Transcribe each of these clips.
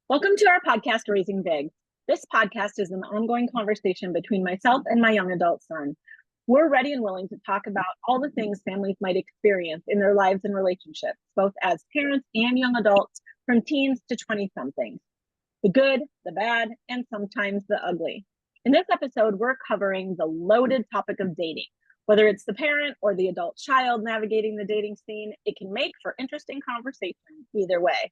Welcome to our podcast, Raising Big. This podcast is an ongoing conversation between myself and my young adult son. We're ready and willing to talk about all the things families might experience in their lives and relationships, both as parents and young adults, from teens to 20 somethings. The good, the bad, and sometimes the ugly. In this episode, we're covering the loaded topic of dating. Whether it's the parent or the adult child navigating the dating scene, it can make for interesting conversation either way.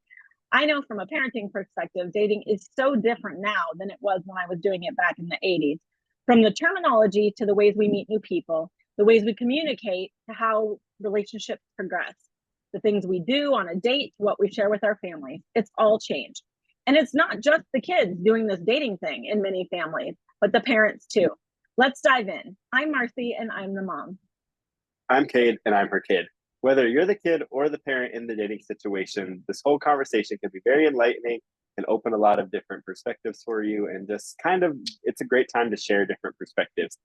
I know from a parenting perspective, dating is so different now than it was when I was doing it back in the 80s. From the terminology to the ways we meet new people, the ways we communicate to how relationships progress, the things we do on a date, what we share with our families, it's all changed. And it's not just the kids doing this dating thing in many families, but the parents too. Let's dive in. I'm Marcy and I'm the mom. I'm Cade and I'm her kid. Whether you're the kid or the parent in the dating situation, this whole conversation can be very enlightening and open a lot of different perspectives for you. And just it's a great time to share different perspectives.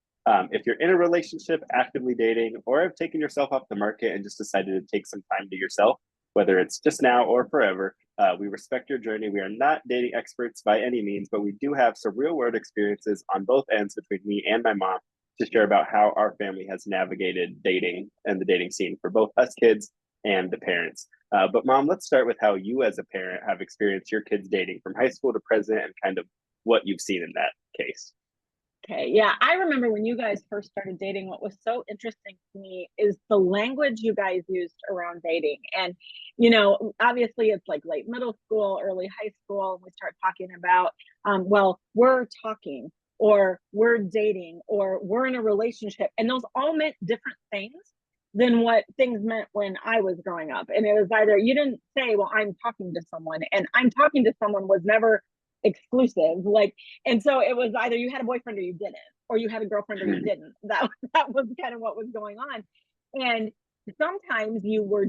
If you're in a relationship, actively dating, or have taken yourself off the market and just decided to take some time to yourself, whether it's just now or forever, we respect your journey. We are not dating experts by any means, but we do have some real world experiences on both ends between me and my mom to share about how our family has navigated dating and the dating scene for both us kids and the parents. But mom, let's start with how you as a parent have experienced your kids dating from high school to present and kind of what you've seen in that case. Okay, yeah, I remember when you guys first started dating, what was so interesting to me is the language you guys used around dating. And, obviously it's like late middle school, early high school, and we start talking about, well, we're talking, or we're dating, or we're in a relationship. And those all meant different things than what things meant when I was growing up. And it was either you didn't say, well, I'm talking to someone, and I'm talking to someone was never exclusive. And so it was either you had a boyfriend or you didn't, or you had a girlfriend or you didn't. That was kind of what was going on. And sometimes you were,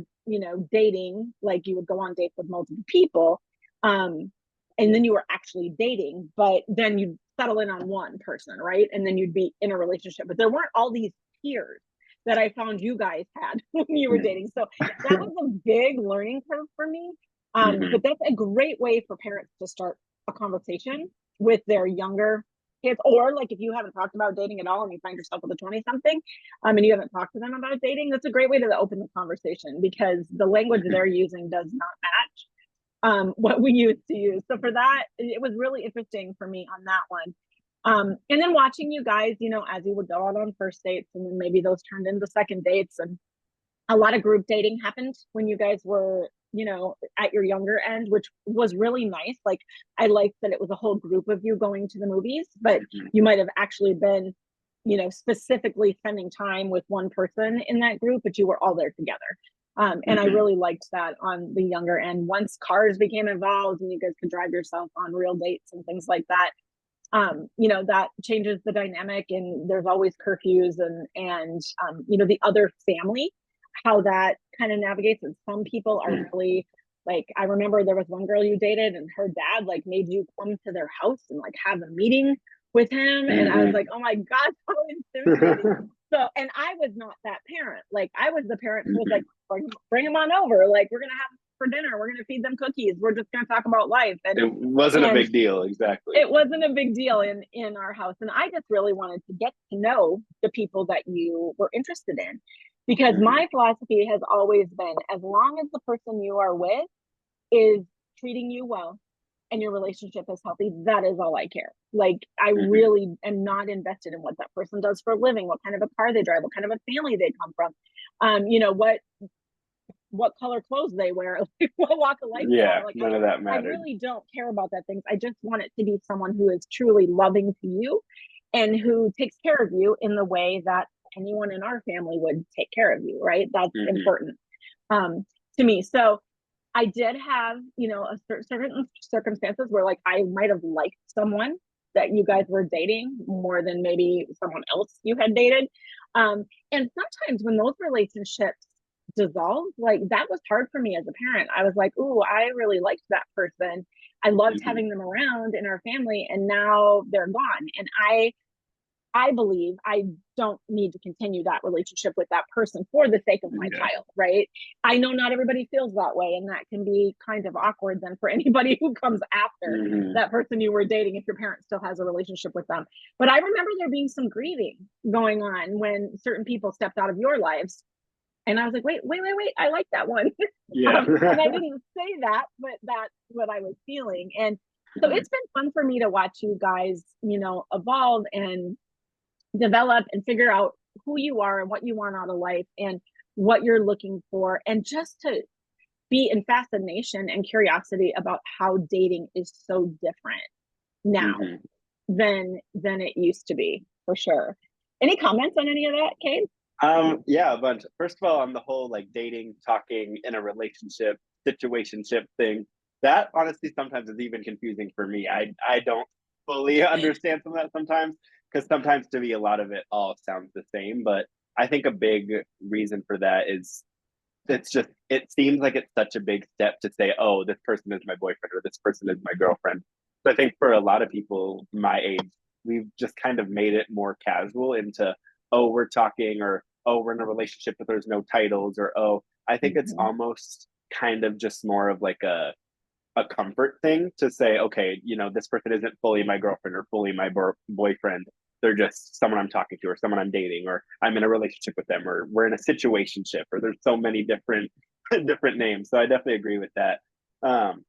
dating, like you would go on dates with multiple people. And then you were actually dating, but then you'd settle in on one person, right? And then you'd be in a relationship. But there weren't all these peers that I found you guys had when you were dating. So that was a big learning curve for me. But that's a great way for parents to start a conversation with their younger kids, or like if you haven't talked about dating at all and you find yourself with a 20 something and you haven't talked to them about dating, that's a great way to open the conversation, because the language they're using does not match what we used to use. So for that, it was really interesting for me on that one. And then watching you guys, as you would go out on first dates, and then maybe those turned into second dates, and a lot of group dating happened when you guys were, at your younger end, which was really nice. Like, I liked that it was a whole group of you going to the movies, but you might have actually been, specifically spending time with one person in that group, but you were all there together. And I really liked that on the younger end. Once cars became involved and you guys could drive yourself on real dates and things like that, that changes the dynamic, and there's always curfews and the other family, how that kind of navigates. And some people are really like, I remember there was one girl you dated and her dad like made you come to their house and like have a meeting with him. And I was like, oh my God, how intimidating. So, and I was not that parent. Like, I was the parent who was like, bring them on over. Like, we're going to have for dinner. We're going to feed them cookies. We're just going to talk about life. And it wasn't a big deal. Exactly. It wasn't a big deal in our house. And I just really wanted to get to know the people that you were interested in, because my philosophy has always been, as long as the person you are with is treating you well and your relationship is healthy, that is all I care. Like, I really am not invested in what that person does for a living, what kind of a car they drive, what kind of a family they come from, what color clothes they wear, what walk of life. Yeah, like, none of that matters. I really don't care about that things. I just want it to be someone who is truly loving to you and who takes care of you in the way that anyone in our family would take care of you, right? That's important to me. So I did have, certain circumstances where like I might have liked someone that you guys were dating more than maybe someone else you had dated. And sometimes when those relationships dissolved, like that was hard for me as a parent. I was like, ooh, I really liked that person. I loved having them around in our family, and now they're gone. And I I believe I don't need to continue that relationship with that person for the sake of my Yeah. child, right? I know not everybody feels that way, and that can be kind of awkward then for anybody who comes after Hmm. that person you were dating if your parent still has a relationship with them. But I remember there being some grieving going on when certain people stepped out of your lives. And I was like, wait, I like that one. Yeah. And I didn't say that, but that's what I was feeling. And so it's been fun for me to watch you guys, evolve and develop and figure out who you are and what you want out of life and what you're looking for, and just to be in fascination and curiosity about how dating is so different now Hmm. than it used to be, for sure. Any comments on any of that, Kate? Yeah, a bunch. First of all, on the whole like dating, talking in a relationship, situationship thing, that honestly sometimes is even confusing for me. I don't fully understand some of that sometimes, because sometimes to me a lot of it all sounds the same. But I think a big reason for that is it's just it seems like it's such a big step to say, oh, this person is my boyfriend or this person is my girlfriend. So I think for a lot of people my age, we've just kind of made it more casual into, oh, we're talking, or oh, we're in a relationship but there's no titles, or oh, I think it's Mhm. almost kind of just more of like a comfort thing to say, okay, this person isn't fully my girlfriend or fully my boyfriend. They're just someone I'm talking to, or someone I'm dating, or I'm in a relationship with them, or we're in a situationship, or there's so many different different names. So I definitely agree with that. Um,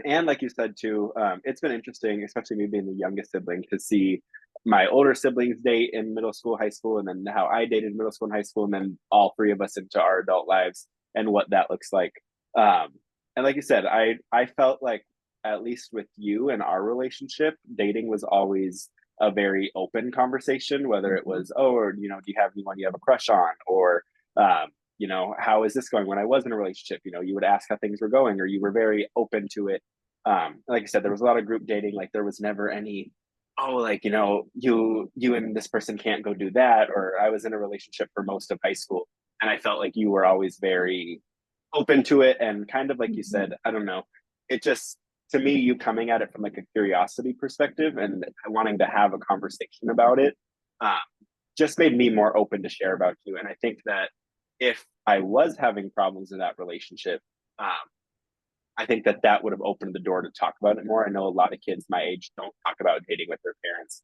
and like you said too, it's been interesting, especially me being the youngest sibling, to see my older siblings date in middle school, high school, and then how I dated in middle school and high school, and then all three of us into our adult lives and what that looks like. Um, and like you said, I felt like at least with you and our relationship, dating was always a very open conversation, whether it Mhm. was, oh, or do you have anyone you have a crush on, or um, how is this going? When I was in a relationship, you would ask how things were going, or you were very open to it. Like I said, there was a lot of group dating. Like there was never any, oh, like you and this person can't go do that. Or I was in a relationship for most of high school, and I felt like you were always very open to it, and kind of like you Mhm. said, I don't know, it just, to me, you coming at it from like a curiosity perspective and wanting to have a conversation about it, um, just made me more open to share about you. And I think that if I was having problems in that relationship, um, I think that that would have opened the door to talk about it more. I know a lot of kids my age don't talk about dating with their parents.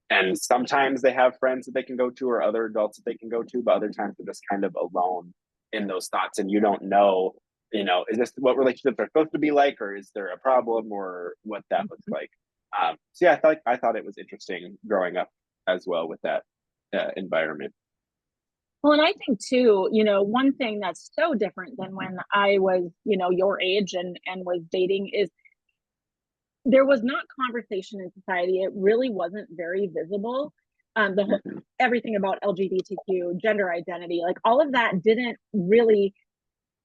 And sometimes they have friends that they can go to, or other adults that they can go to, but other times they're just kind of alone in those thoughts. And you don't know, is this what relationships are supposed to be like, or is there a problem, or what that looks Mhm. like? So yeah, I thought it was interesting growing up as well with that environment. Well, and I think too, one thing that's so different than when I was, your age and was dating is there was not conversation in society. It really wasn't very visible. Hmm. Everything about LGBTQ, gender identity, like all of that didn't really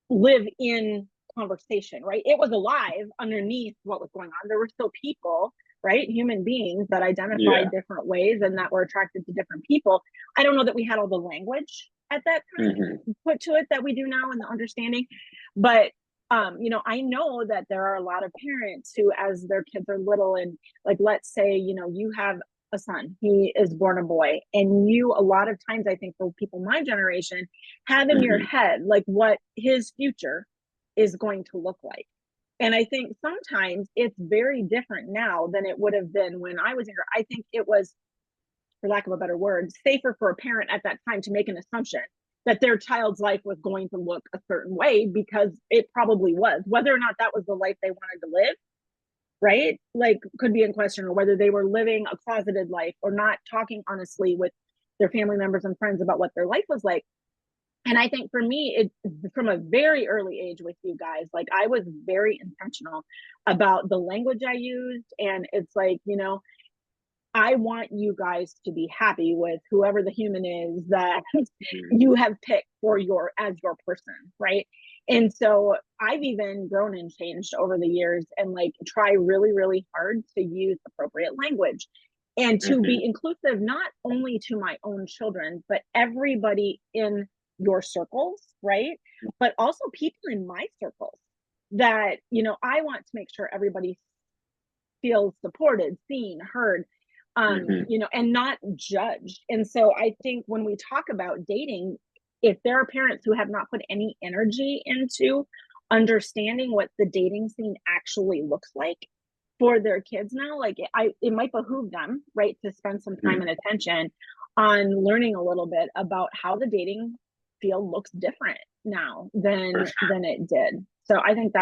live in conversation, right? It was alive underneath what was going on. There were still people, right? Human beings that Yeah. identified different ways and that were attracted to different people. I don't know that we had all the language at that time Hmm. put to it that we do now, and the understanding. But I know that there are a lot of parents who, as their kids are little, and like, let's say, you have a son, he is born a boy, and you, a lot of times, I think for people my generation, have in your Hmm. head like what his future is going to look like. And I think sometimes it's very different now than it would have been when I was younger. I think it was, for lack of a better word, safer for a parent at that time to make an assumption that their child's life was going to look a certain way, because it probably was. Whether or not that was the life they wanted to live, right? Like, could be in question, or whether they were living a closeted life or not talking honestly with their family members and friends about what their life was like. And I think for me, it, from a very early age with you guys, like I was very intentional about the language I used. And it's like, I want you guys to be happy with whoever the human is that Hmm. you have picked for as your person, right? And so I've even grown and changed over the years, and like try really, really hard to use appropriate language and to Hmm. be inclusive, not only to my own children, but everybody in your circles, right? But also people in my circles that, I want to make sure everybody feels supported, seen, heard. Hmm. you know, and not judged. And so I think when we talk about dating, if there are parents who have not put any energy into understanding what the dating scene actually looks like for their kids now, like it might behoove them, right, to spend some time Hmm. and attention on learning a little bit about how the dating field looks different now For than it did. So I think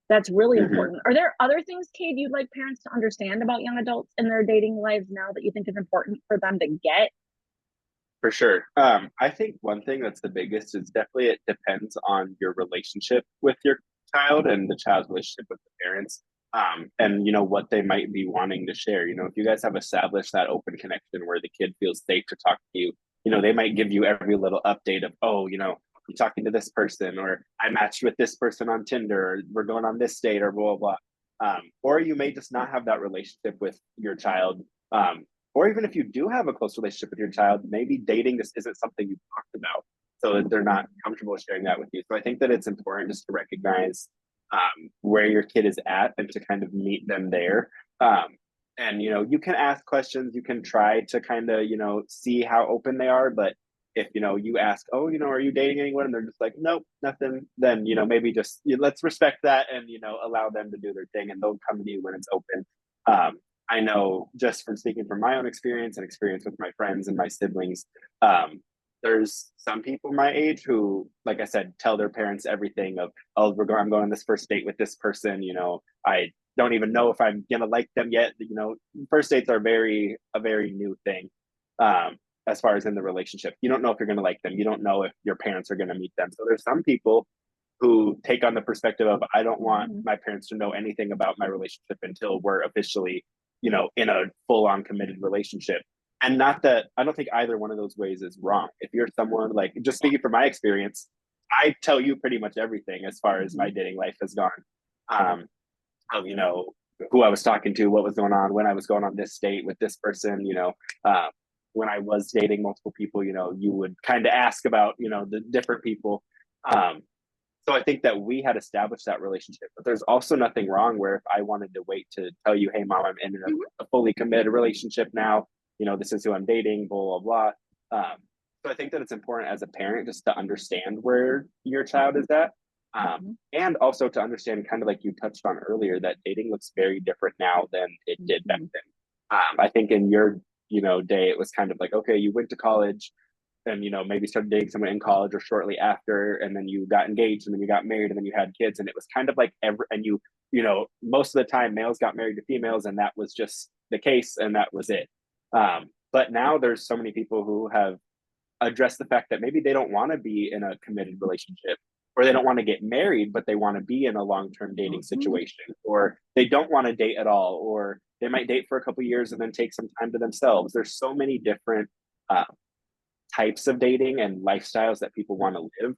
that's really sure. important. Are there other things, Kate, you'd like parents to understand about young adults in their dating lives now that you think is important for them to get? For sure. I think one thing that's the biggest is definitely it depends on your relationship with your child and the child's relationship with the parents. And you know what they might be wanting to share. You know, if you guys have established that open connection where the kid feels safe to talk to you, you know, they might give you every little update of, oh, you know, I'm talking to this person, or I matched with this person on Tinder, or we're going on this date, or blah blah blah. Or you may just not have that relationship with your child. Or even if you do have a close relationship with your child, maybe dating just isn't something you've talked about, so that they're not comfortable sharing that with you. So I think that it's important just to recognize where your kid is at and to kind of meet them there. Um, and you know, you can ask questions, you can try to kind of, you know, see how open they are. But if you know you ask, oh, you know, are you dating anyone, and they're just like, nope, nothing, then you know maybe just let's respect that and you know allow them to do their thing, and they'll come to you when it's open. Um, I know just from speaking from my own experience and experience with my friends and my siblings, um, there's some people my age who, like I said, tell their parents everything of, oh, I'm going on this first date with this person. You know, I don't even know if I'm gonna like them yet. You know, first dates are a very new thing. As far as in the relationship, you don't know if you're gonna like them. You don't know if your parents are gonna meet them. So there's some people who take on the perspective of, I don't want Mm-hmm. my parents to know anything about my relationship until we're officially, you know, in a full on committed relationship. And not that I don't think either one of those ways is wrong. If you're someone like, just speaking from my experience, I tell you pretty much everything as far as Mm-hmm. my dating life has gone. Um, of, you know, who I was talking to, what was going on, when I was going on this date with this person, you know, uh, when I was dating multiple people, you know, you would kind of ask about, you know, the different people. Um, so I think that we had established that relationship, but there's also nothing wrong where if I wanted to wait to tell you, hey, mom, I'm in a fully committed relationship now, you know, this is who I'm dating, blah, blah, blah. So I think that it's important as a parent just to understand where your child is at. Mm-hmm. And also to understand, kind of like you touched on earlier, that dating looks very different now than it did back Mm-hmm. then. I think in your, you know, day, it was kind of like, okay, you went to college, and you know maybe started dating someone in college or shortly after, and then you got engaged, and then you got married, and then you had kids, and it was kind of like you know, most of the time males got married to females, and that was just the case, and that was it. But now there's so many people who have addressed the fact that maybe they don't want to be in a committed relationship, or they don't want to get married, but they want to be in a long-term dating Mm-hmm. situation, or they don't want to date at all, or they might date for a couple of years and then take some time to themselves. There's so many different uh, types of dating and lifestyles that people want to live.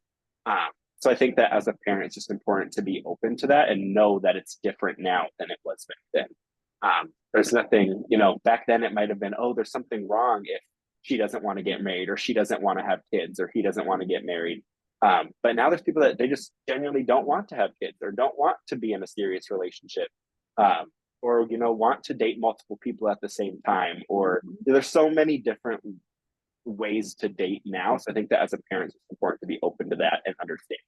Um, so I think that as a parent, it's just important to be open to that and know that it's different now than it was back then. There's nothing, you know, back then it might have been, oh, there's something wrong if she doesn't want to get married, or she doesn't want to have kids, or he doesn't want to get married. But now there's people that they just genuinely don't want to have kids, or don't want to be in a serious relationship. Or you know, want to date multiple people at the same time, or Mm-hmm. there's so many different ways to date now. So I think that as a parent, it's important to be open to that and understand.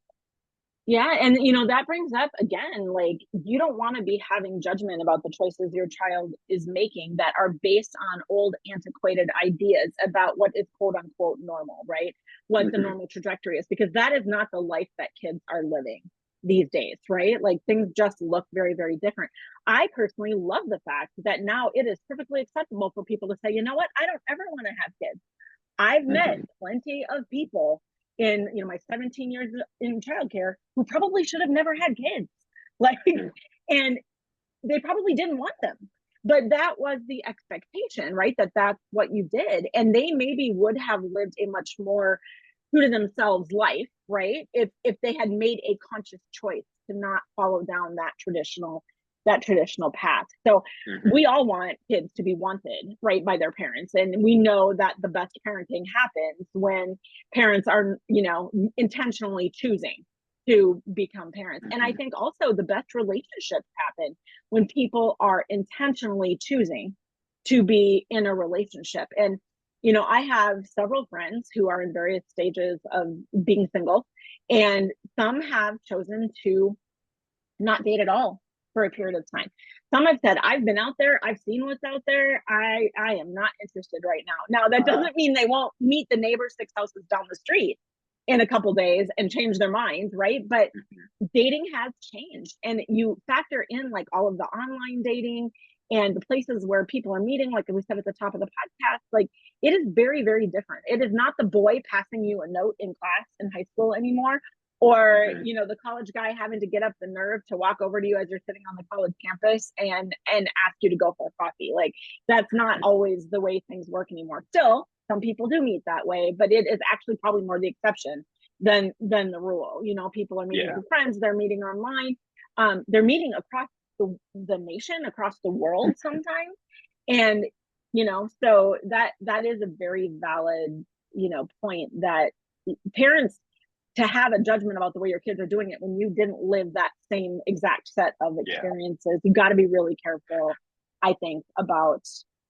Yeah, and you know, that brings up again, like you don't want to be having judgment about the choices your child is making that are based on old antiquated ideas about what is quote unquote normal, right? What the Mm-hmm. normal trajectory is, because that is not the life that kids are living these days, right? Like things just look very, very different. I personally love the fact that now it is perfectly acceptable for people to say, you know what, I don't ever want to have kids. I've met Mm-hmm. plenty of people in, you know, my 17 years in childcare who probably should have never had kids. Like, and they probably didn't want them. But that was the expectation, right? That that's what you did. And they maybe would have lived a much more true to themselves life, right? If they had made a conscious choice to not follow down that traditional path. So Mm-hmm. we all want kids to be wanted, right, by their parents. And we know that the best parenting happens when parents are, you know, intentionally choosing to become parents. And I Mm-hmm. think also the best relationships happen when people are intentionally choosing to be in a relationship. And, you know, I have several friends who are in various stages of being single, and some have chosen to not date at all for a period of time. Some have said, I've been out there, I've seen what's out there. I am not interested right now. Now, that doesn't mean they won't meet the neighbor 6 houses down the street in a couple days and change their minds, right? But dating has changed. And you factor in like all of the online dating and the places where people are meeting, like we said at the top of the podcast, like it is very, very different. It is not the boy passing you a note in class in high school anymore, or you know, the college guy having to get up the nerve to walk over to you as you're sitting on the college campus and ask you to go for a coffee. Like that's not always the way things work anymore. Still, some people do meet that way, but it is actually probably more the exception than the rule. You know, people are meeting with friends, they're meeting online, they're meeting across the nation, across the world sometimes. And you know, so that is a very valid, you know, point, that parents, to have a judgment about the way your kids are doing it when you didn't live that same exact set of experiences, you got to be really careful, I think, about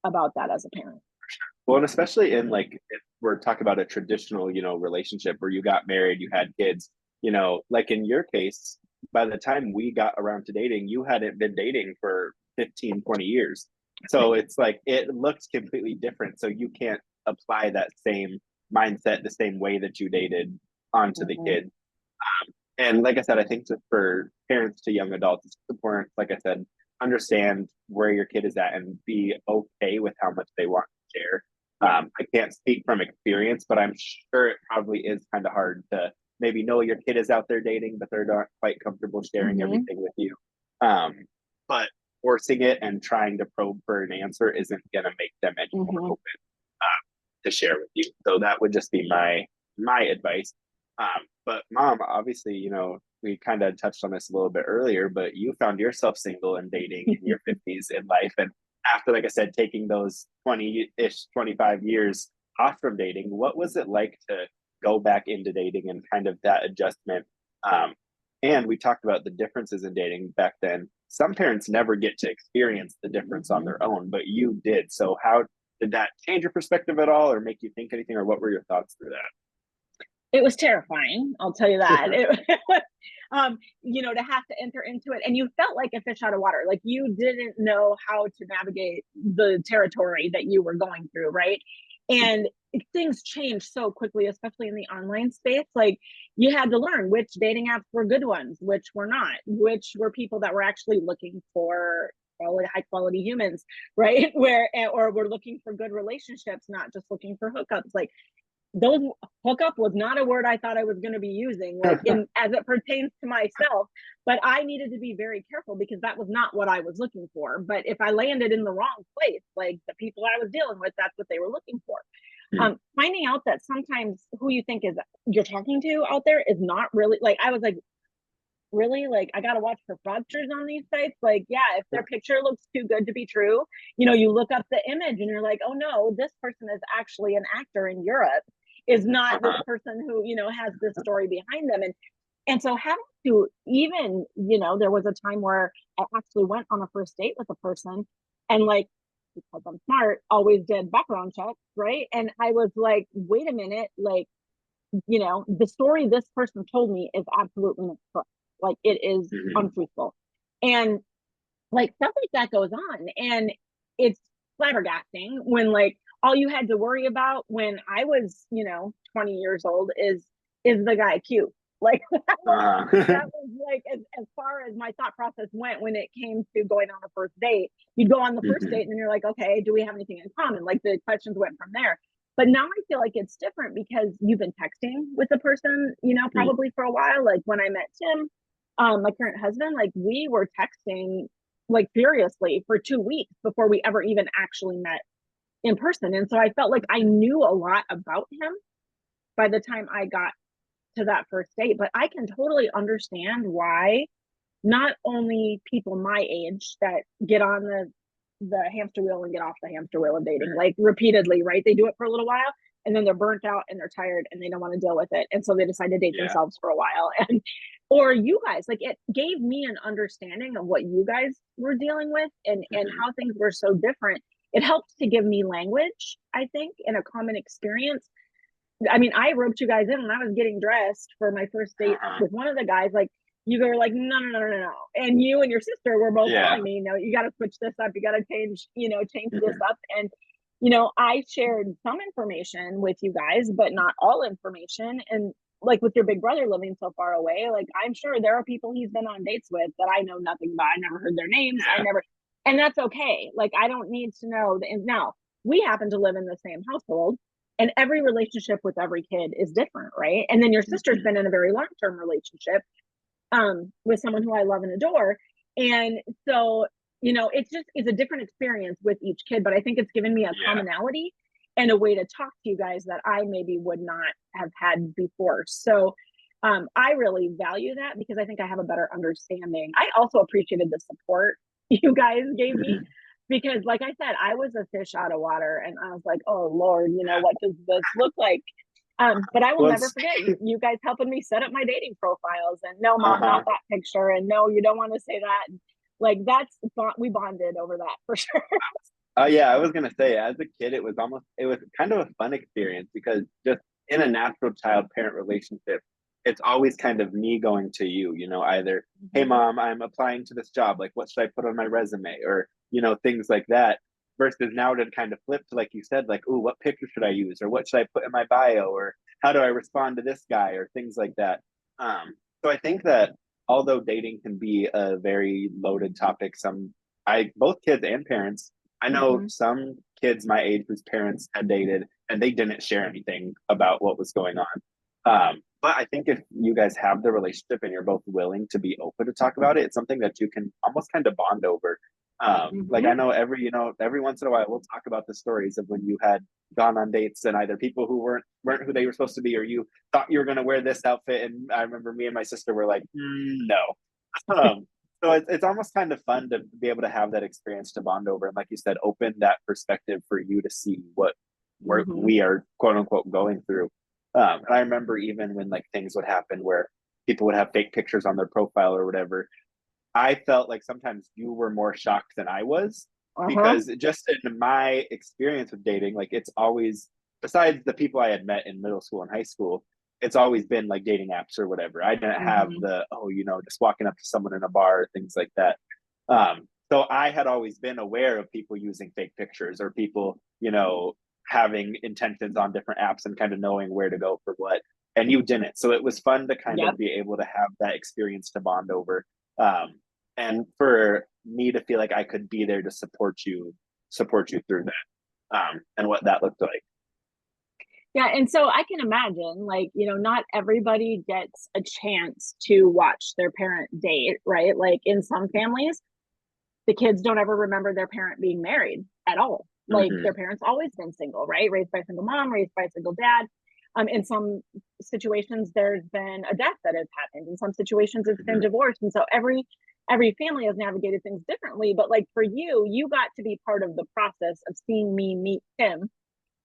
that as a parent. Well, and especially in like, if we're talking about a traditional, you know, relationship where you got married, you had kids, you know, like in your case, by the time we got around to dating, you hadn't been dating for 15, 20 years. So it's like, it looks completely different. So you can't apply that same mindset the same way that you dated onto the kid. And like I said, I think for parents to young adults, it's important, like I said, understand where your kid is at and be okay with how much they want to share. I can't speak from experience, but I'm sure it probably is kind of hard to maybe know your kid is out there dating, but they're not quite comfortable sharing everything with you. But forcing it and trying to probe for an answer isn't going to make them any more open to share with you. So that would just be my advice. But mom, obviously, you know, we kind of touched on this a little bit earlier, but you found yourself single and dating in your 50s in life. And after, like I said, taking those 20-ish, 25 years off from dating, what was it like to go back into dating and kind of that adjustment? And we talked about the differences in dating back then. Some parents never get to experience the difference on their own, but you did. So how did that change your perspective at all, or make you think anything, or what were your thoughts through that? It was terrifying, I'll tell you that. You know, to have to enter into it, and you felt like a fish out of water, like you didn't know how to navigate the territory that you were going through, right? And things changed so quickly, especially in the online space. Like you had to learn which dating apps were good ones, which were not, which were people that were actually looking for high quality humans, right? Or we're looking for good relationships, not just looking for hookups. Like those, hookup was not a word I thought I was going to be using, like as it pertains to myself, but I needed to be very careful because that was not what I was looking for. But if I landed in the wrong place, like the people I was dealing with, that's what they were looking for. Finding out that sometimes who you think is you're talking to out there is not really, like, I was like, really, like I gotta watch for fraudsters on these sites. Like, yeah, if their picture looks too good to be true, you know, you look up the image and you're like, oh no, this person is actually an actor in Europe, is not this person who, you know, has this story behind them. And so having to, even, you know, there was a time where I actually went on a first date with a person, and like, because I'm smart, always did background checks, right? And I was like, wait a minute, like, you know, the story this person told me is absolutely not correct. Like it is untruthful. And like stuff like that goes on. And it's flabbergasting when like all you had to worry about when I was, you know, 20 years old is the guy cute? Like that was like as far as my thought process went when it came to going on a first date. You'd go on the first date and then you're like, okay, do we have anything in common? Like the questions went from there. But now I feel like it's different because you've been texting with the person, you know, probably for a while. Like when I met Tim, my current husband, like we were texting like furiously for 2 weeks before we ever even actually met in person. And so I felt like I knew a lot about him by the time I got to that first date. But I can totally understand why not only people my age that get on the hamster wheel and get off the hamster wheel of dating, like repeatedly, right? They do it for a little while and then they're burnt out and they're tired and they don't want to deal with it. And so they decide to date themselves for a while. And, or you guys, like it gave me an understanding of what you guys were dealing with and how things were so different. it helped to give me language, I think, and a common experience. I mean, I roped you guys in when I was getting dressed for my first date Uh-huh. with one of the guys. Like, you were like, no, no, no, no, no. And you and your sister were both Yeah. telling me, you got to switch this up. You got to change this Mhm. up. And, I shared some information with you guys, but not all information. And like with your big brother living so far away, like I'm sure there are people he's been on dates with that I know nothing about. I never heard their names. Yeah. And that's okay. Like, I don't need to know. And now we happen to live in the same household, and every relationship with every kid is different, right? And then your sister's Mhm. been in a very long-term relationship with someone who I love and adore. And so, it's a different experience with each kid, but I think it's given me a Yeah. commonality and a way to talk to you guys that I maybe would not have had before. So I really value that because I think I have a better understanding. I also appreciated the support you guys gave me Mhm. because, like I said, I was a fish out of water and I was like, oh Lord, what does this look like? But I will Well, never forget you guys helping me set up my dating profiles, and no, mom, not uh-huh. that picture, and no, you don't want to say that. And, like, we bonded over that for sure. Oh yeah, I was gonna say, as a kid, it was kind of a fun experience because just in a natural child parent relationship, it's always kind of me going to you, either, hey Mhm. mom, I'm applying to this job, like what should I put on my resume? Or, things like that. Versus now to kind of flip to, like you said, like, ooh, what picture should I use? Or what should I put in my bio? Or how do I respond to this guy? Or things like that. So I think that although dating can be a very loaded topic, both kids and parents, I know Mhm. some kids my age whose parents had dated and they didn't share anything about what was going on. But I think if you guys have the relationship and you're both willing to be open to talk about it, it's something that you can almost kind of bond over. Like I Mhm. know every once in a while we'll talk about the stories of when you had gone on dates and either people who weren't who they were supposed to be, or you thought you were going to wear this outfit. And I remember me and my sister were like, no. So it's almost kind of fun to be able to have that experience to bond over, and like you said, open that perspective for you to see what Mhm. we are quote unquote going through. And I remember even when like things would happen where people would have fake pictures on their profile or whatever, I felt like sometimes you were more shocked than I was, Uh-huh. because just in my experience with dating, like it's always, besides the people I had met in middle school and high school, it's always been like dating apps or whatever. I didn't have Mhm. the, just walking up to someone in a bar or things like that. So I had always been aware of people using fake pictures or people, having intentions on different apps and kind of knowing where to go for what. And you didn't. So it was fun to kind Yep. of be able to have that experience to bond over. Um, and for me to feel like I could be there to support you through that, and what that looked like. Yeah, and so I can imagine, like, not everybody gets a chance to watch their parent date, right? Like in some families, the kids don't ever remember their parent being married at all. Like Mm-hmm. their parents always been single, right? Raised by a single mom, raised by a single dad. In some situations, there's been a death that has happened. In some situations, it's been Mm-hmm. divorced, and so every family has navigated things differently. But like for you, you got to be part of the process of seeing me meet Tim,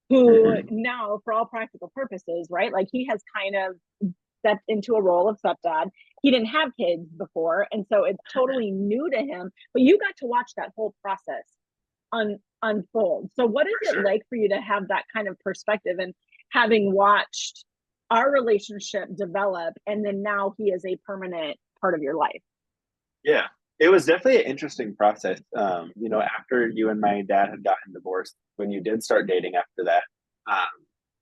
who Mm-hmm. now, for all practical purposes, right? Like he has kind of stepped into a role of stepdad. He didn't have kids before, and so it's totally new to him. But you got to watch that whole process unfold. So, what is For it sure. like for you to have that kind of perspective and having watched our relationship develop, and then now he is a permanent part of your life? Yeah, it was definitely an interesting process. After you and my dad had gotten divorced, when you did start dating after that, um,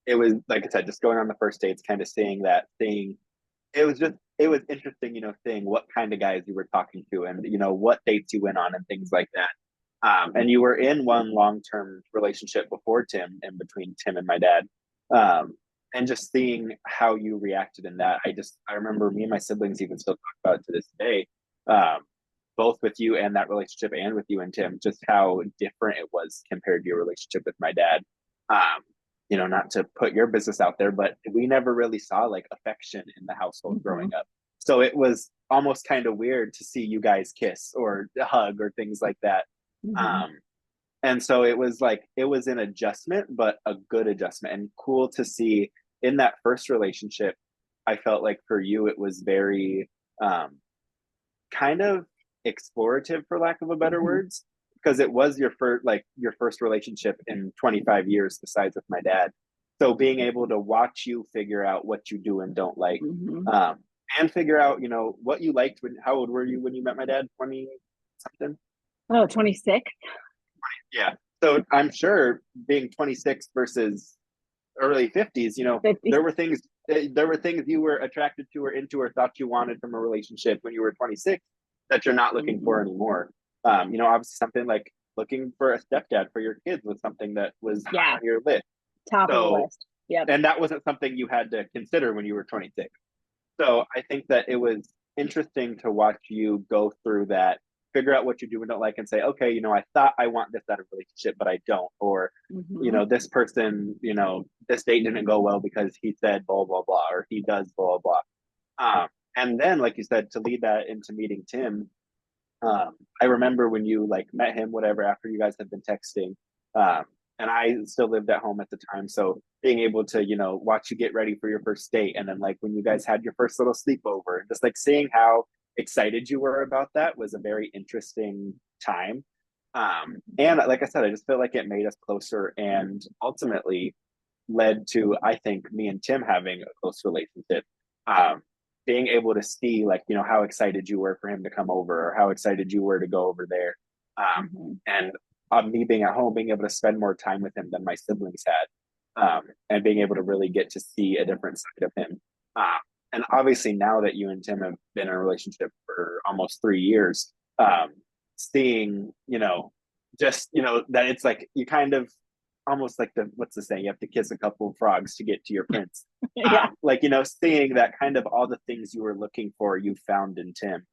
it was like I said, just going on the first dates, kind of seeing it was interesting, seeing what kind of guys you were talking to and what dates you went on and things like that. And you were in one long-term relationship before Tim, in between Tim and my dad. Um, and just seeing how you reacted in that, I remember me and my siblings even still talk about it to this day. Um, both with you and that relationship and with you and Tim, just how different it was compared to your relationship with my dad. Um, not to put your business out there, but we never really saw like affection in the household Mm-hmm. growing up. So it was almost kind of weird to see you guys kiss or hug or things like that. Mm-hmm. Um, and so it was like it was an adjustment, but a good adjustment, and cool to see in that first relationship. I felt like for you it was very, kind of explorative, for lack of a better Mm-hmm. words, because it was your first relationship in 25 years besides with my dad. So being able to watch you figure out what you do and don't like, Mhm. um, and figure out, what you liked how old were you when you met my dad? 20 something? Oh, 26. Yeah. So I'm sure being 26 versus early 50s, 50. there were things you were attracted to or into or thought you wanted from a relationship when you were 26 that you're not looking for Mhm. anymore. Obviously something like looking for a stepdad for your kids was something that was high Yeah, on your list. top of the So, list. Yep. and that wasn't something you had to consider when you were 26. So I think that it was interesting to watch you go through that, figure out what you do and don't like, and say, okay, I thought I want this out of a relationship, but I don't. Or, Mhm. this person, this date didn't go well because he said blah, blah, blah, or he does blah, blah. And then, like you said, to lead that into meeting Tim, I remember when you like met him, whatever, after you guys had been texting, um, and I still lived at home at the time. So being able to, watch you get ready for your first date, and then like when you guys had your first little sleepover, just like seeing how excited you were about that was a very interesting time. And like I said, I just feel like it made us closer, and ultimately led to, I think, me and Tim having a close relationship. Um, Being able to see, like, how excited you were for him to come over, or how excited you were to go over there. Mhm. And me being at home, being able to spend more time with him than my siblings had, and being able to really get to see a different side of him. And obviously, now that you and Tim have been in a relationship for almost 3 years, seeing, just, that it's like you kind of almost like what's the saying? You have to kiss a couple of frogs to get to your prince. Yeah. Like, seeing that kind of all the things you were looking for, you found in Tim.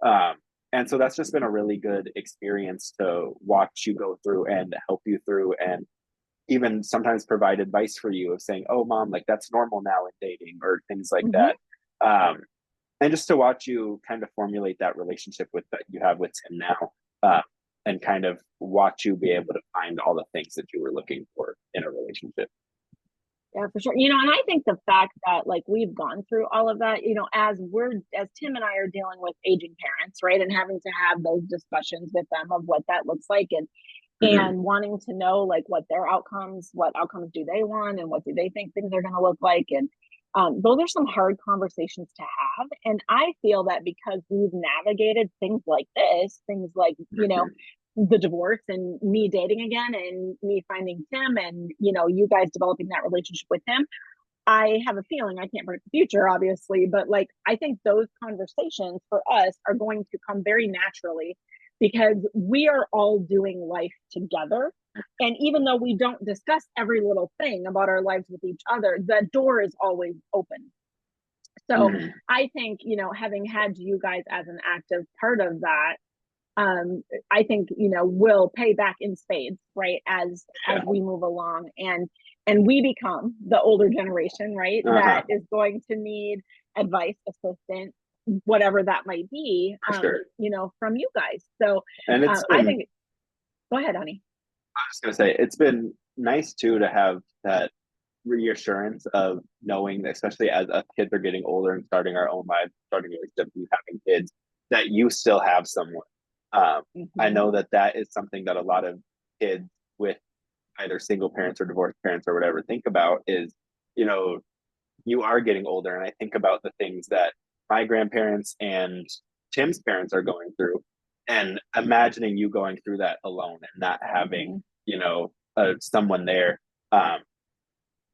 Um, and so that's just been a really good experience to watch you go through and help you through, and even sometimes provide advice for you of saying, oh, mom, like that's normal now in dating, or things like Mhm. that. Um, and just to watch you kind of formulate that relationship that you have with Tim now, uh, and kind of watch you be able to find all the things that you were looking for in a relationship. Yeah, for sure. And I think the fact that like we've gone through all of that, as Tim and I are dealing with aging parents, right? And having to have those discussions with them of what that looks like, Mm-hmm. and wanting to know like what outcomes do they want, and what do they think things are going to look like. And those are some hard conversations to have. And I feel that because we've navigated things like this, things like, Mm-hmm. the divorce and me dating again and me finding Tim, and, you guys developing that relationship with him, I have a feeling, I can't predict the future, obviously, but like I think those conversations for us are going to come very naturally because we are all doing life together. And even though we don't discuss every little thing about our lives with each other, the door is always open. So Mm-hmm. I think, having had you guys as an active part of that, um I think, will pay back in spades, right, as Yeah. we move along, and we become the older generation, right, Uh-huh. that is going to need advice, assistance, whatever that might be, For sure. from you guys. So And it's I been, think, go ahead, honey. I was going to say, it's been nice too to have that reassurance of knowing, especially as us kids are getting older and starting our own lives, starting relationships, and having kids, that you still have someone. I Hmm. know that that is something that a lot of kids with either single parents or divorced parents or whatever think about is, you know, you are getting older. And I think about the things that my grandparents and Tim's parents are going through, and imagining you going through that alone and not having, Hmm. someone there. Um,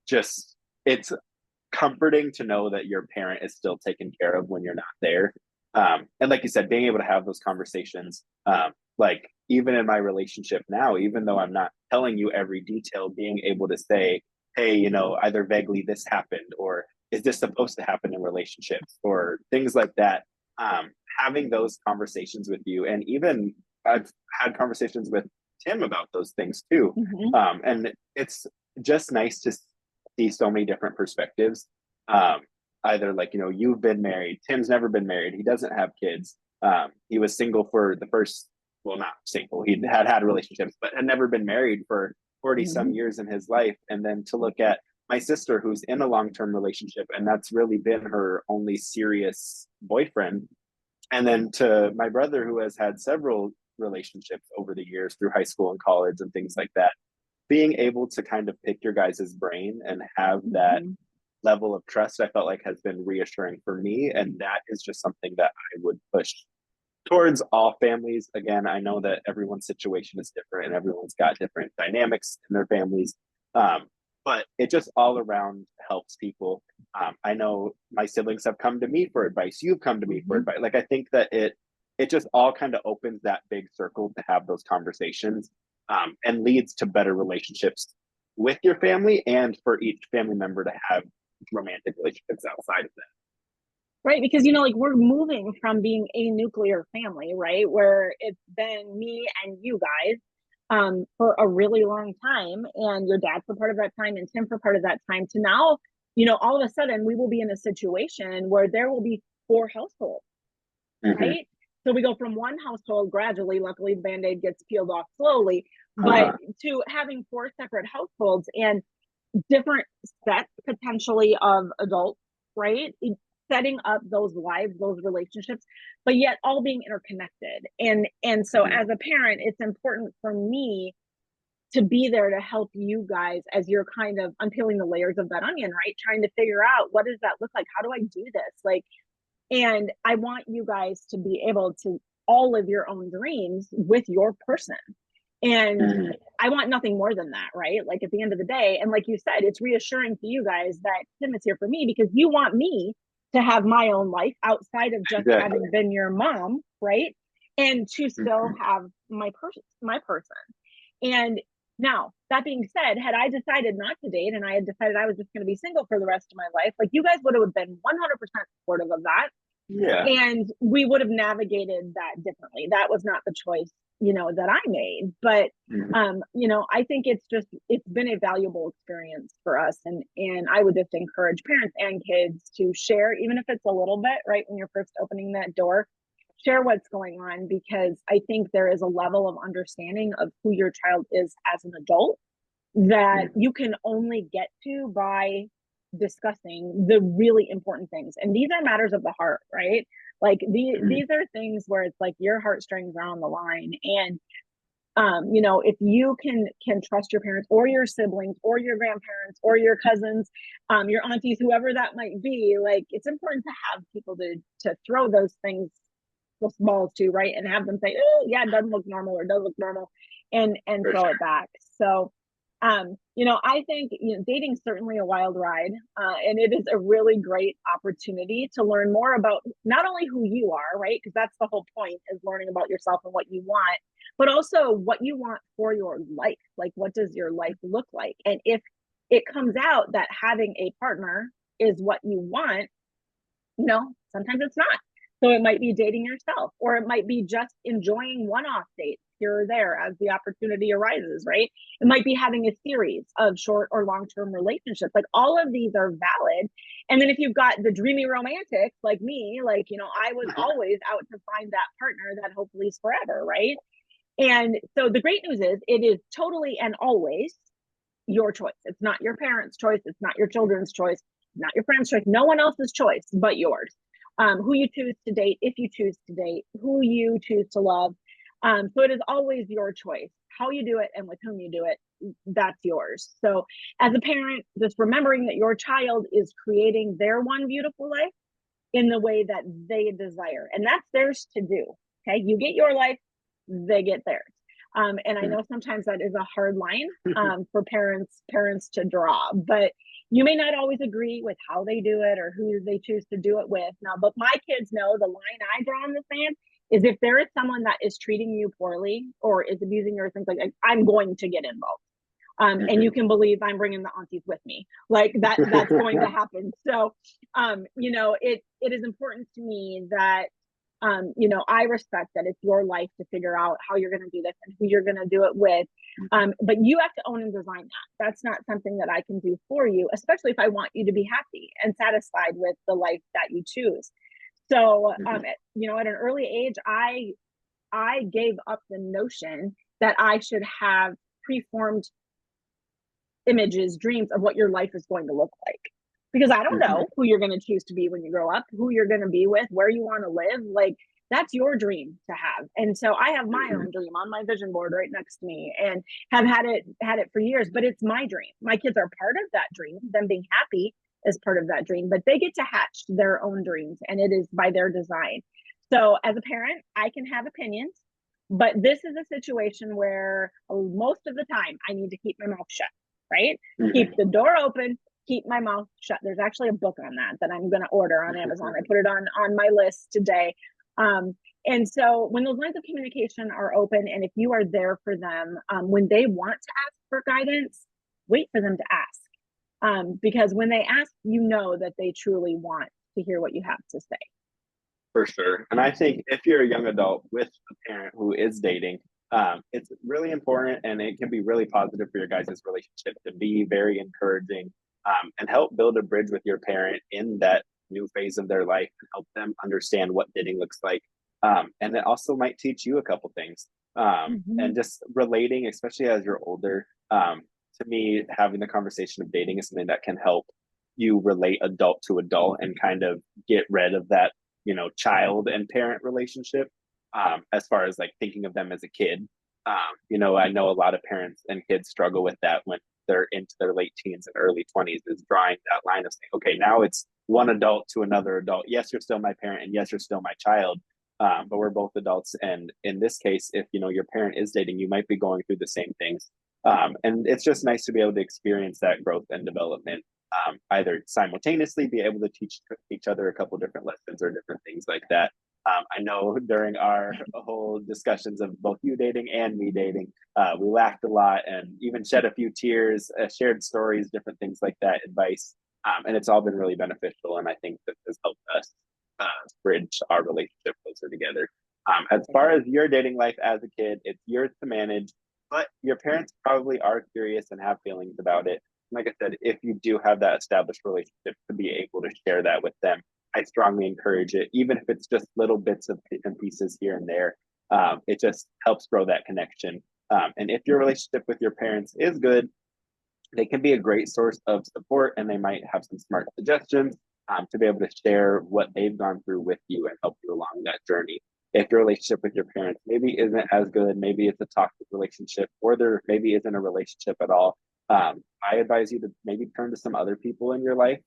just, it's comforting to know that your parent is still taken care of when you're not there. And like you said, being able to have those conversations, like even in my relationship now, even though I'm not telling you every detail, being able to say, hey, either vaguely this happened, or is this supposed to happen in relationships, or things like that. Having those conversations with you, and even I've had conversations with Tim about those things too. Hmm. And it's just nice to see so many different perspectives. Um, Either like, you've been married, Tim's never been married, he doesn't have kids. He was single for the first, well, not single, he had relationships, but had never been married for 40 some Hmm. years in his life. And then to look at my sister, who's in a long-term relationship, and that's really been her only serious boyfriend. And then to my brother, who has had several relationships over the years through high school and college and things like that. Being able to kind of pick your guys' brain and have that Mhm. level of trust, I felt like has been reassuring for me. And that is just something that I would push towards all families. Again, I know that everyone's situation is different and everyone's got different dynamics in their families. But it just all around helps people. I know my siblings have come to me for advice. You've come to me for Mhm. advice. Like I think that it just all kind of opens that big circle to have those conversations, and leads to better relationships with your family and for each family member to have romantic relationships outside of that. Right, because, you know, like, we're moving from being a nuclear family, right, where it's been me and you guys, for a really long time, and your dad for part of that time, and Tim for part of that time, to now, you know, all of a sudden, we will be in a situation where there will be 4 households, Mm-hmm. right? So we go from one household gradually, luckily the Band-Aid gets peeled off slowly, but Uh-huh. to having 4 separate households and different sets potentially of adults, right? Setting up those lives, those relationships, but yet all being interconnected. And so Mm-hmm. as a parent, it's important for me to be there to help you guys as you're kind of unpeeling the layers of that onion, right? Trying to figure out, what does that look like? How do I do this? Like, and I want you guys to be able to all live your own dreams with your person. And Mm-hmm. I want nothing more than that, right? Like, at the end of the day, and like you said, it's reassuring to you guys that Tim is here for me because you want me to have my own life outside of just Exactly. having been your mom, right? And to still Mm-hmm. have my person. And now, that being said, had I decided not to date and I had decided I was just going to be single for the rest of my life, like, you guys would have been 100% supportive of that, Yeah. and we would have navigated that differently. That was not the choice, you know, that I made. But Mm-hmm. you know, I think it's been a valuable experience for us, and I would just encourage parents and kids to share, even if it's a little bit, right, when you're first opening that door. Share what's going on, because I think there is a level of understanding of who your child is as an adult that Mm-hmm. you can only get to by discussing the really important things. And these are matters of the heart, right? Like, Mm-hmm. these are things where it's like your heartstrings are on the line. And you know, if you can trust your parents or your siblings or your grandparents or your cousins, your aunties, whoever that might be, like, it's important to have people to throw those things, those balls to, right, and have them say, oh yeah, it doesn't look normal, or does look normal, and For throw sure. it back. So you know, I think, you know, dating's certainly a wild ride, and it is a really great opportunity to learn more about not only who you are, right? Because that's the whole point, is learning about yourself and what you want, but also what you want for your life. Like, what does your life look like? And if it comes out that having a partner is what you want, you know, sometimes it's not. So it might be dating yourself, or it might be just enjoying one-off dates here or there as the opportunity arises, right? It might be having a series of short or long-term relationships. Like, all of these are valid. And then if you've got the dreamy romantic like me, like, you know, I was always out to find that partner that hopefully is forever, right? And so the great news is, it is totally and always your choice. It's not your parents' choice. It's not your children's choice. Not your friend's choice. No one else's choice but yours. Who you choose to date, if you choose to date, who you choose to love. So it is always your choice. How you do it and with whom you do it, that's yours. So as a parent, just remembering that your child is creating their one beautiful life in the way that they desire, and that's theirs to do. Okay, you get your life, they get theirs. And I know sometimes that is a hard line, for parents to draw, but you may not always agree with how they do it or who they choose to do it with. Now, but my kids know the line I draw in the sand is, if there is someone that is treating you poorly or is abusing you or things like that, I'm going to get involved. And you Mm-hmm. can believe I'm bringing the aunties with me. Like, that's going to happen. So, you know, it is important to me that, you know, I respect that it's your life to figure out how you're going to do this and who you're going to do it with. But you have to own and design that. That's not something that I can do for you, especially if I want you to be happy and satisfied with the life that you choose. So, Mm-hmm. you know, at an early age, I gave up the notion that I should have preformed images, dreams of what your life is going to look like. Because I don't Mm-hmm. know who you're going to choose to be when you grow up, who you're going to be with, where you want to live. Like, That's your dream to have. And so I have my own dream on my vision board right next to me, and have had it for years, but it's my dream. My kids are part of that dream, them being happy is part of that dream, but they get to hatch their own dreams, and it is by their design. So as a parent, I can have opinions, but this is a situation where most of the time I need to keep my mouth shut, right? Keep the door open, keep my mouth shut. There's actually a book on that I'm going to order on Amazon. I put it on my list today. And so when those lines of communication are open, and if you are there for them, when they want to ask for guidance, wait for them to ask. Because when they ask, you know that they truly want to hear what you have to say. For sure. And I think if you're a young adult with a parent who is dating, it's really important, and it can be really positive for your guys' relationship to be very encouraging, and help build a bridge with your parent in that new phase of their life and help them understand what dating looks like. And it also might teach you a couple things. And just relating, especially as you're older, to me, having the conversation of dating is something that can help you relate adult to adult and kind of get rid of that, child and parent relationship, as far as like thinking of them as a kid. I know a lot of parents and kids struggle with that when they're into their late teens and early 20s, is drawing that line of saying, okay, now it's one adult to another adult. Yes, you're still my parent, and yes, you're still my child, but we're both adults. And in this case, if your parent is dating, you might be going through the same things. And it's just nice to be able to experience that growth and development, either simultaneously be able to teach each other a couple different lessons or different things like that. I know during our whole discussions of both you dating and me dating, we laughed a lot and even shed a few tears, shared stories, different things like that, advice. And it's all been really beneficial. And I think that has helped us bridge our relationship closer together. As far as your dating life as a kid, it's yours to manage, but your parents probably are curious and have feelings about it. Like I said, if you do have that established relationship, to be able to share that with them, I strongly encourage it, even if it's just little bits of and pieces here and there. It just helps grow that connection. And if your relationship with your parents is good, they can be a great source of support, and they might have some smart suggestions, to be able to share what they've gone through with you and help you along that journey. If your relationship with your parents maybe isn't as good, maybe it's a toxic relationship, or there maybe isn't a relationship at all, I advise you to maybe turn to some other people in your life,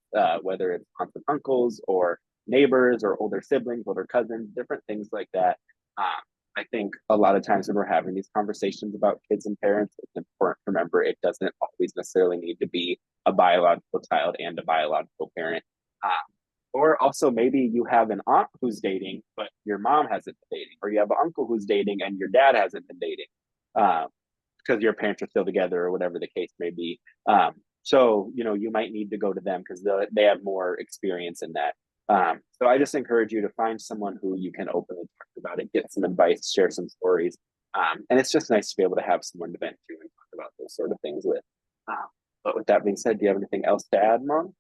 whether it's aunts and uncles or neighbors or older siblings, older cousins, different things like that. I think a lot of times when we're having these conversations about kids and parents, it's important to remember it doesn't always necessarily need to be a biological child and a biological parent. Or also maybe you have an aunt who's dating, but your mom hasn't been dating, or you have an uncle who's dating and your dad hasn't been dating, because your parents are still together or whatever the case may be. So, you might need to go to them because they have more experience in that. So I just encourage you to find someone who you can openly talk about it, get some advice, share some stories. And it's just nice to be able to have someone to vent to and talk about those sort of things with. But with that being said, do you have anything else to add, Mom?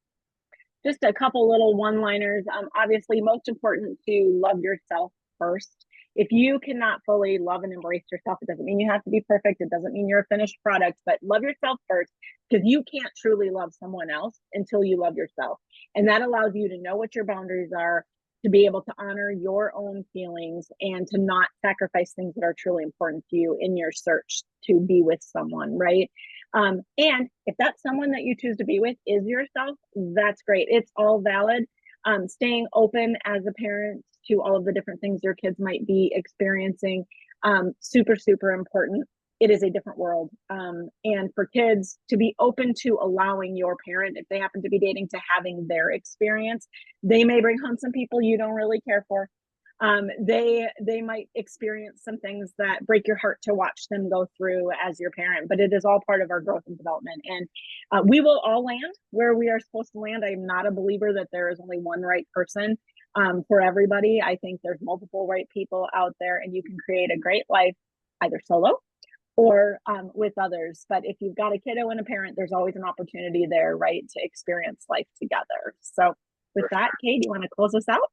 Just a couple little one-liners. Obviously, most important to love yourself first. If you cannot fully love and embrace yourself, it doesn't mean you have to be perfect. It doesn't mean you're a finished product, but love yourself first, because you can't truly love someone else until you love yourself. And that allows you to know what your boundaries are, to be able to honor your own feelings, and to not sacrifice things that are truly important to you in your search to be with someone, right? And if that's someone that you choose to be with is yourself, that's great. It's all valid. Staying open as a parent to all of the different things your kids might be experiencing, super, super important. It is a different world. And for kids to be open to allowing your parent, if they happen to be dating, to having their experience. They may bring home some people you don't really care for. They might experience some things that break your heart to watch them go through as your parent, but it is all part of our growth and development. And we will all land where we are supposed to land. I'm not a believer that there is only one right person for everybody. I think there's multiple right people out there, and you can create a great life either solo or with others. But if you've got a kiddo and a parent, there's always an opportunity there, right, to experience life together. So with that, Kate, you want to close us out?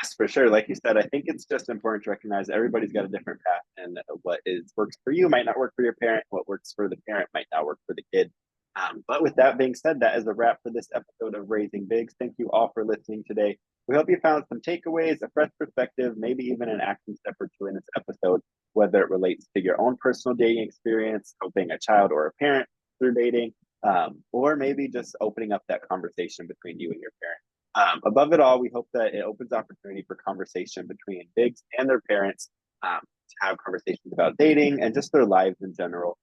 Yes, for sure. Like you said, I think it's just important to recognize everybody's got a different path, and what works for you might not work for your parent. What works for the parent might not work for the kid. But with that being said, that is a wrap for this episode of Raising Bigs. Thank you all for listening today. We hope you found some takeaways, a fresh perspective, maybe even an action step or two in this episode, whether it relates to your own personal dating experience, helping a child or a parent through dating, or maybe just opening up that conversation between you and your parent. Above it all, we hope that it opens opportunity for conversation between bigs and their parents, to have conversations about dating and just their lives in general.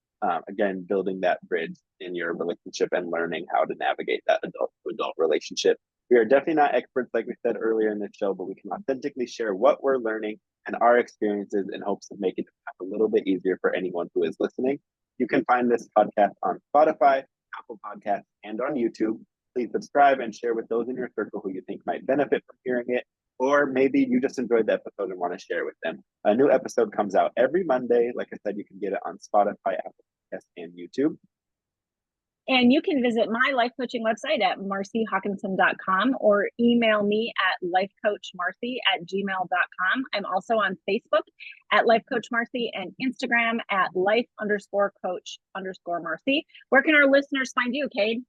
Again, building that bridge in your relationship and learning how to navigate that adult to adult relationship. We are definitely not experts, like we said earlier in the show, but we can authentically share what we're learning and our experiences in hopes of making it a little bit easier for anyone who is listening. You can find this podcast on Spotify, Apple Podcasts, and on YouTube. Please subscribe and share with those in your circle who you think might benefit from hearing it. Or maybe you just enjoyed the episode and want to share it with them. A new episode comes out every Monday. Like I said, you can get it on Spotify, Apple Podcasts, and YouTube. And you can visit my life coaching website at marcyhawkinson.com or email me at lifecoachmarcy@gmail.com. I'm also on Facebook at Life Coach Marcy and Instagram at life_coach_Marcy. Where can our listeners find you, Cade?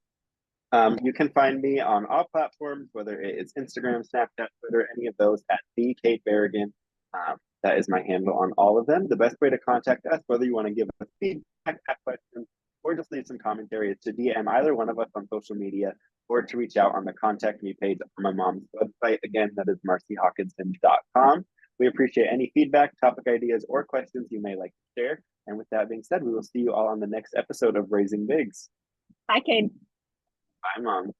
You can find me on all platforms, whether it is Instagram, Snapchat, Twitter, any of those, at the Cade Berrigan. That is my handle on all of them. The best way to contact us, whether you want to give us feedback, ask questions, or just leave some commentary, is to DM either one of us on social media or to reach out on the contact me page on my mom's website. Again, that is marcyhawkinson.com. We appreciate any feedback, topic ideas, or questions you may like to share. And with that being said, we will see you all on the next episode of Raising Bigs. Bye, Cade. Bye, Mom.